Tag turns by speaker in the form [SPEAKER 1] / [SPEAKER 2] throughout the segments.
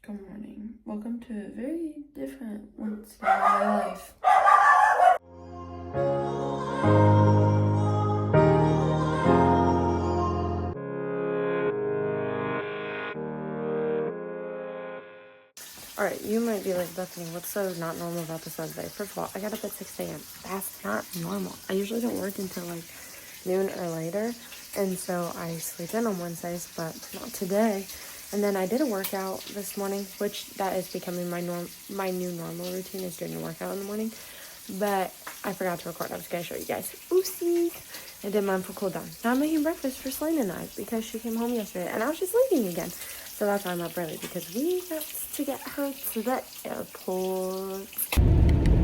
[SPEAKER 1] Good morning. Welcome to a very different Wednesday in my life. Alright, you might be like, Bethany, what's so not normal about this Wednesday? First of all, I got up at 6 a.m. That's not normal. I usually don't work until like noon or later, and so I sleep in on Wednesdays, but not today. And then I did a workout this morning, which that is becoming my new normal routine, is doing a workout in the morning. But I forgot to record. I was going to show you guys. Oopsies. I did mindful cool down. Now I'm making breakfast for Selena and I because she came home yesterday and now she's leaving again. So that's why I'm up early, because we got to get her to the airport.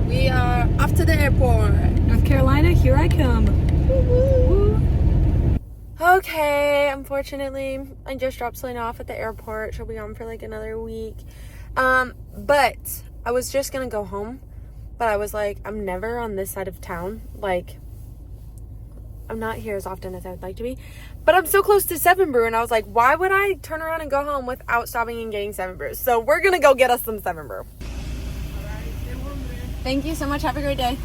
[SPEAKER 2] We are off to the airport.
[SPEAKER 3] North Carolina, here I come. Woo-woo.
[SPEAKER 1] Okay, unfortunately, I just dropped Selena off at the airport. She'll be on for like another week. But I was just gonna go home, but I was like, I'm never on this side of town. Like, I'm not here as often as I would like to be. But I'm so close to Seven Brew, and I was like, why would I turn around and go home without stopping and getting Seven Brew? So we're gonna go get us some Seven Brew. Thank you so much. Have a great day.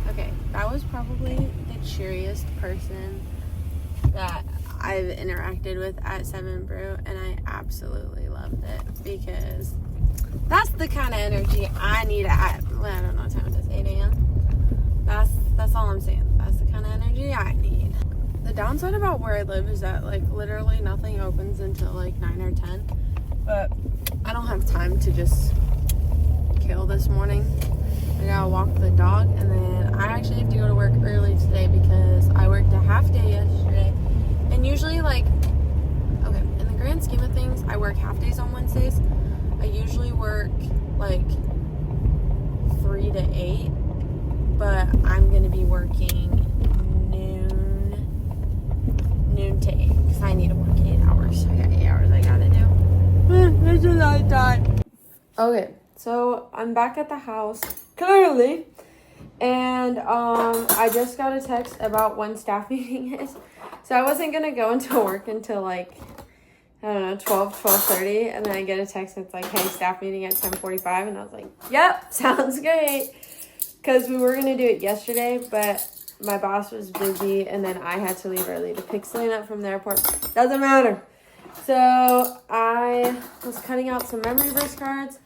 [SPEAKER 1] Okay, that was probably the cheeriest person that I've interacted with at Seven Brew, and I absolutely loved it, because that's the kind of energy I need at, well, I don't know what time it is, 8 a.m. That's all I'm saying. That's the kind of energy I need. The downside about where I live is that, like, literally nothing opens until like 9 or 10. But I don't have time to just kill this morning. I gotta walk the dog, and then I actually have to go to work early today because I worked a half day yesterday. And usually, like, okay, in the grand scheme of things, I work half days on Wednesdays. I usually work like 3 to 8, but I'm gonna be working noon to 8 because I need to work 8 hours. I got 8 hours I gotta do. It's a lot of time. Okay, so I'm back at the house currently, and I just got a text about when staff meeting is. So I wasn't gonna go into work until like, I don't know, 12:30, and then I get a text and it's like, hey, staff meeting at 10:45, and I was like, yep, sounds great, because we were going to do it yesterday, but my boss was busy, and then I had to leave early to pick Selena up from the airport. Doesn't matter. So I was cutting out some memory verse cards,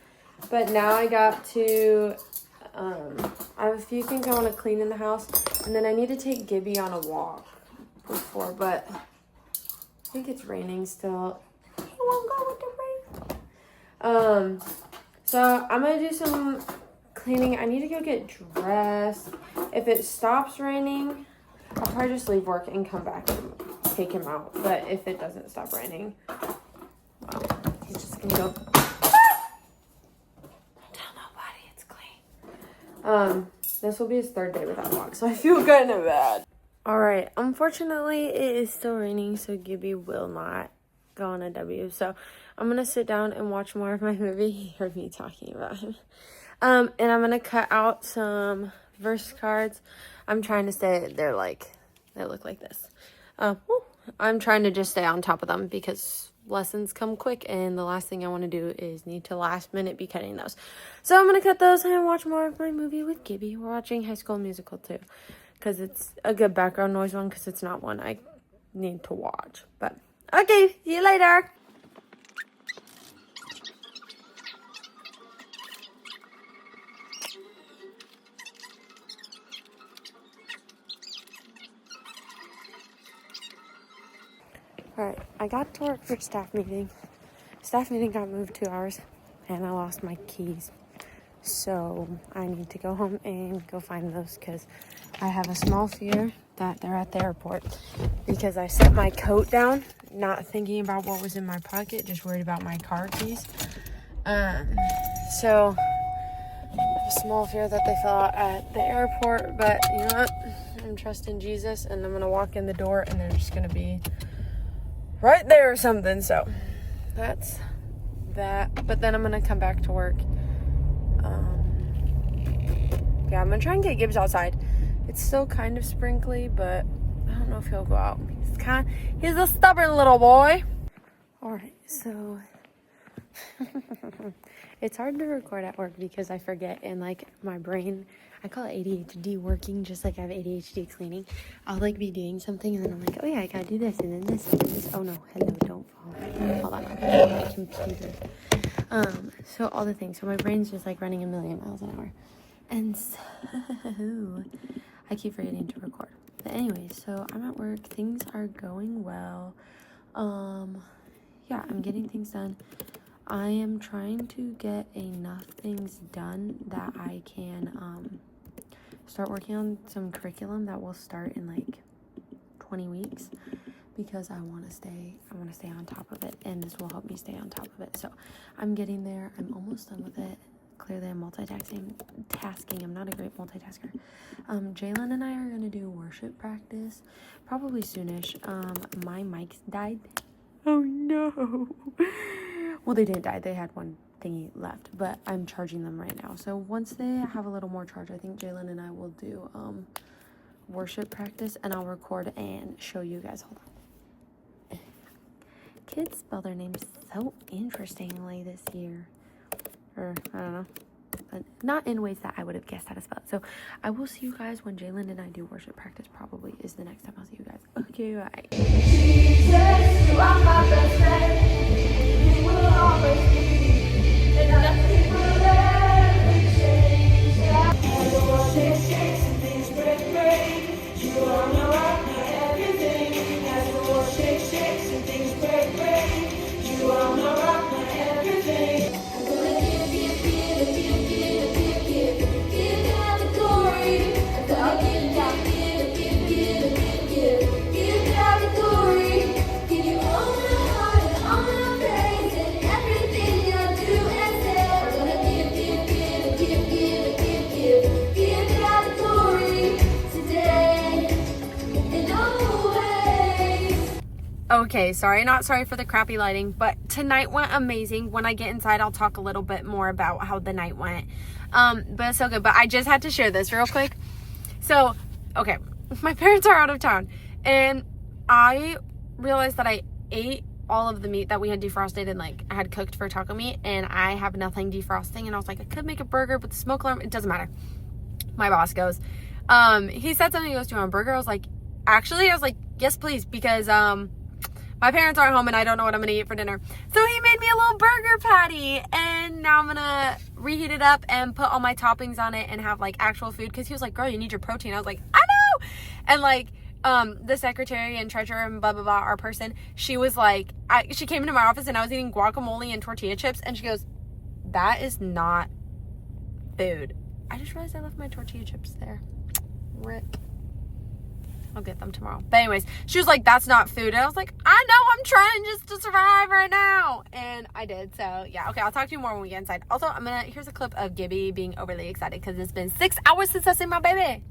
[SPEAKER 1] but now I got to, I have a few things I want to clean in the house, and then I need to take Gibby on a walk before, but I think it's raining still. I won't go with the rain. So I'm gonna do some cleaning. I need to go get dressed. If it stops raining, I'll probably just leave work and come back and take him out. But if it doesn't stop raining, well, he's just gonna go. Tell nobody it's clean. This will be his third day without a walk, so I feel kind of bad. Alright, unfortunately it is still raining, so Gibby will not go on a W. So I'm going to sit down and watch more of my movie. He heard me talking about him. And I'm going to cut out some verse cards. I'm trying to stay, they look like this. I'm trying to just stay on top of them because lessons come quick, and the last thing I want to do is need to last minute be cutting those. So I'm going to cut those and watch more of my movie with Gibby. We're watching High School Musical too, because it's a good background noise one, because it's not one I need to watch. But, okay, see you later. Alright, I got to work for staff meeting. Staff meeting got moved 2 hours, and I lost my keys. So I need to go home and go find those, because I have a small fear that they're at the airport, because I set my coat down, not thinking about what was in my pocket, just worried about my car keys. So I have a small fear that they fell out at the airport, but you know what? I'm trusting Jesus, and I'm going to walk in the door, and they're just going to be right there or something. So that's that. But then I'm going to come back to work. Yeah, I'm going to try and get Gibbs outside. It's still kind of sprinkly, but I don't don't know if he'll go out. He's a stubborn little boy. Alright, so it's hard to record at work because I forget, and like my brain, I call it ADHD working, just like I have ADHD cleaning. I'll like be doing something and then I'm like, oh yeah, I gotta do this and then this and then this. Oh no, hello, don't fall on my computer. So all the things. So my brain's just like running a million miles an hour. And so I keep forgetting to record. But anyway, so I'm at work. Things are going well. Yeah, I'm getting things done. I am trying to get enough things done that I can start working on some curriculum that will start in like 20 weeks because I want to stay on top of it, and this will help me stay on top of it. So I'm getting there. I'm almost done with it. Clearly I'm multitasking. I'm not a great multitasker. Jalen and I are going to do worship practice probably soonish. My mic died. Oh no. Well, they didn't die. They had one thingy left, but I'm charging them right now. So once they have a little more charge, I think Jalen and I will do worship practice, and I'll record and show you guys. Hold on. Kids spell their names so interestingly this year. Or, I don't know. But not in ways that I would have guessed how to spell it. So I will see you guys when Jalen and I do worship practice. Probably is the next time I'll see you guys. Okay, bye. Jesus, you are my best friend. You will always be. And nothing will ever change. As the world shakes and things break. You are my rock, my everything. As the world shakes and things break. You are my rock, my everything. I'm gonna give God the glory. I'm gonna give God the glory. Give you all my heart and all my praise and everything I do and say. I'm gonna give God the glory today and always. Okay, not sorry for the crappy lighting, but tonight went amazing. When I get inside, I'll talk a little bit more about how the night went. But it's so good. But I just had to share this real quick. So, okay, my parents are out of town, and I realized that I ate all of the meat that we had defrosted and like I had cooked for taco meat, and I have nothing defrosting, and I was like, I could make a burger, but the smoke alarm, it doesn't matter. My boss goes, he said something, he goes, do you want a burger? I was like, yes, please, because, my parents aren't home and I don't know what I'm gonna eat for dinner. So he made me a little burger patty, and now I'm gonna reheat it up and put all my toppings on it and have like actual food, because he was like, girl, you need your protein. I was like, I know. And like the secretary and treasurer and blah blah blah, our person, she was like, she came into my office and I was eating guacamole and tortilla chips, and she goes, that is not food. I just realized I left my tortilla chips there. Rip. I'll get them tomorrow. But anyways, she was like, that's not food. And I was like, I know, I'm trying just to survive right now. And I did. So yeah, okay, I'll talk to you more when we get inside. Also, here's a clip of Gibby being overly excited because it's been 6 hours since I've seen my baby.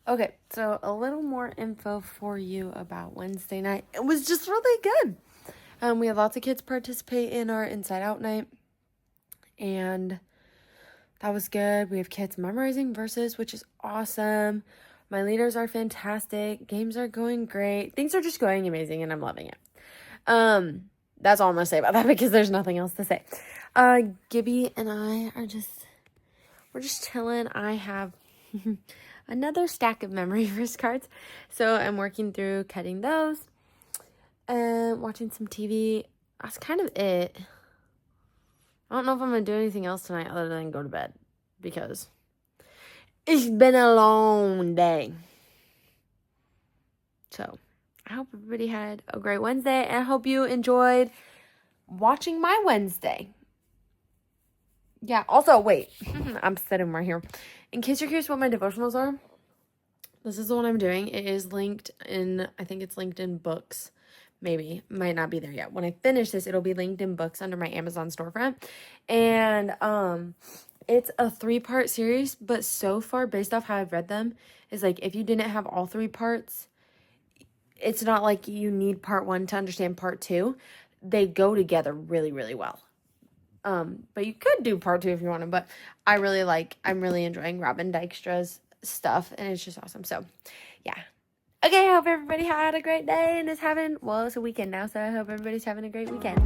[SPEAKER 1] Okay, so a little more info for you about Wednesday night. It was just really good. We had lots of kids participate in our Inside Out night, and that was good. We have kids memorizing verses, which is awesome. My leaders are fantastic. Games are going great. Things are just going amazing, and I'm loving it. That's all I'm gonna say about that because there's nothing else to say. Gibby and I we're just chilling. I have another stack of memory verse cards, so I'm working through cutting those and watching some TV. That's kind of it. I don't know if I'm gonna do anything else tonight other than go to bed because it's been a long day. So I hope everybody had a great Wednesday, and I hope you enjoyed watching my Wednesday. yeah. Also, wait. I'm sitting right here. In case you're curious what my devotionals are, this is the one I'm doing. It is linked in, I think it's linked in books. Maybe. Might not be there yet. When I finish this, it'll be linked in books under my Amazon storefront. And it's a 3-part series, but so far, based off how I've read them, is like if you didn't have all 3 parts, it's not like you need part 1 to understand part 2. They go together really, really well. But you could do part 2 if you wanted, but I'm really enjoying Robin Dykstra's stuff, and it's just awesome. So, yeah. Okay, I hope everybody had a great day and is having, well, it's a weekend now, so I hope everybody's having a great weekend.